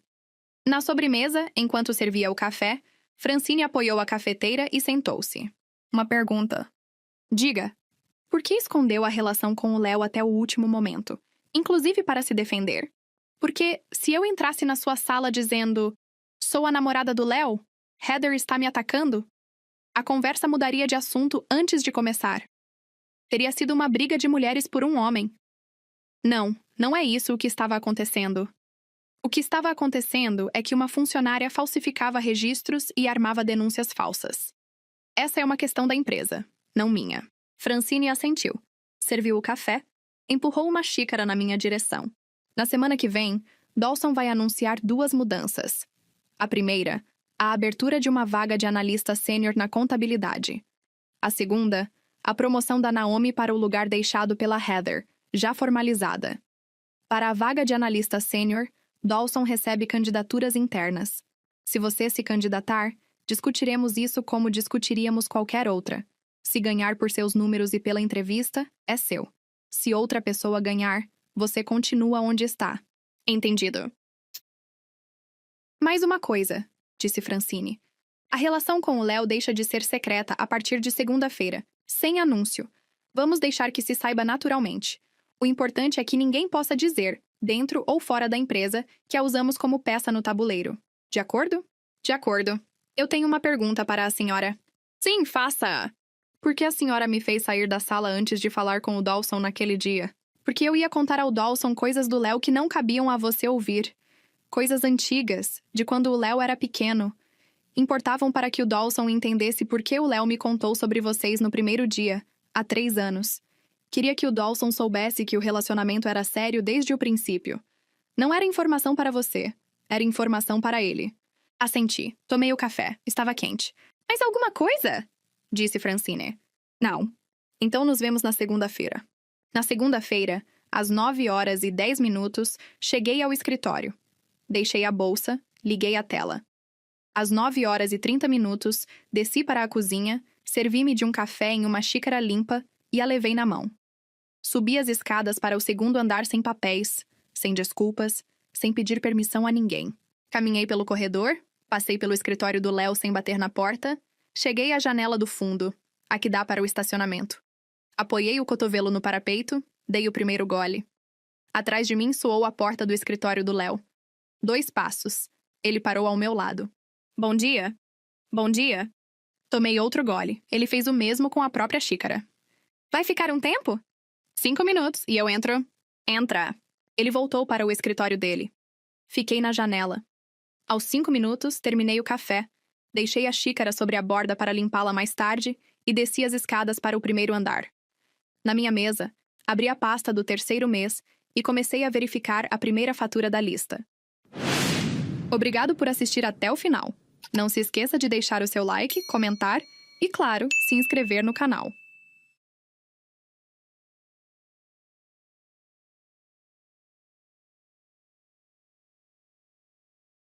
Na sobremesa, enquanto servia o café, Francine apoiou a cafeteira e sentou-se. Uma pergunta. Diga, por que escondeu a relação com o Léo até o último momento, inclusive para se defender? Porque se eu entrasse na sua sala dizendo "Sou a namorada do Léo, Heather está me atacando", a conversa mudaria de assunto antes de começar. Teria sido uma briga de mulheres por um homem. Não, não é isso o que estava acontecendo. O que estava acontecendo é que uma funcionária falsificava registros e armava denúncias falsas. Essa é uma questão da empresa, não minha. Francine assentiu. Serviu o café, empurrou uma xícara na minha direção. Na semana que vem, Dawson vai anunciar 2 mudanças. A primeira, a abertura de uma vaga de analista sênior na contabilidade. A segunda, a promoção da Naomi para o lugar deixado pela Heather, já formalizada. Para a vaga de analista sênior, Dawson recebe candidaturas internas. Se você se candidatar, discutiremos isso como discutiríamos qualquer outra. Se ganhar por seus números e pela entrevista, é seu. Se outra pessoa ganhar, você continua onde está. Entendido. Mais uma coisa, disse Francine. A relação com o Léo deixa de ser secreta a partir de segunda-feira, sem anúncio. Vamos deixar que se saiba naturalmente. O importante é que ninguém possa dizer, dentro ou fora da empresa, que a usamos como peça no tabuleiro. De acordo? De acordo. Eu tenho uma pergunta para a senhora. Sim, faça! Por que a senhora me fez sair da sala antes de falar com o Dawson naquele dia? Porque eu ia contar ao Dawson coisas do Léo que não cabiam a você ouvir. Coisas antigas, de quando o Léo era pequeno. Importavam para que o Dawson entendesse por que o Léo me contou sobre vocês no primeiro dia, há 3 anos. Queria que o Dawson soubesse que o relacionamento era sério desde o princípio. Não era informação para você, era informação para ele. Assenti. Tomei o café. Estava quente. "Mais alguma coisa?" disse Francine. "Não. Então nos vemos na segunda-feira." Na segunda-feira, às 9h10, cheguei ao escritório. Deixei a bolsa, liguei a tela. Às 9h30, desci para a cozinha, servi-me de um café em uma xícara limpa e a levei na mão. Subi as escadas para o segundo andar sem papéis, sem desculpas, sem pedir permissão a ninguém. Caminhei pelo corredor, passei pelo escritório do Léo sem bater na porta, cheguei à janela do fundo, a que dá para o estacionamento. Apoiei o cotovelo no parapeito, dei o primeiro gole. Atrás de mim soou a porta do escritório do Léo. 2 passos. Ele parou ao meu lado. "Bom dia." "Bom dia." Tomei outro gole. Ele fez o mesmo com a própria xícara. "Vai ficar um tempo?" 5 minutos e eu entro. "Entra." Ele voltou para o escritório dele. Fiquei na janela. Aos 5 minutos, terminei o café. Deixei a xícara sobre a borda para limpá-la mais tarde e desci as escadas para o primeiro andar. Na minha mesa, abri a pasta do terceiro mês e comecei a verificar a primeira fatura da lista. Obrigado por assistir até o final. Não se esqueça de deixar o seu like, comentar e, claro, se inscrever no canal.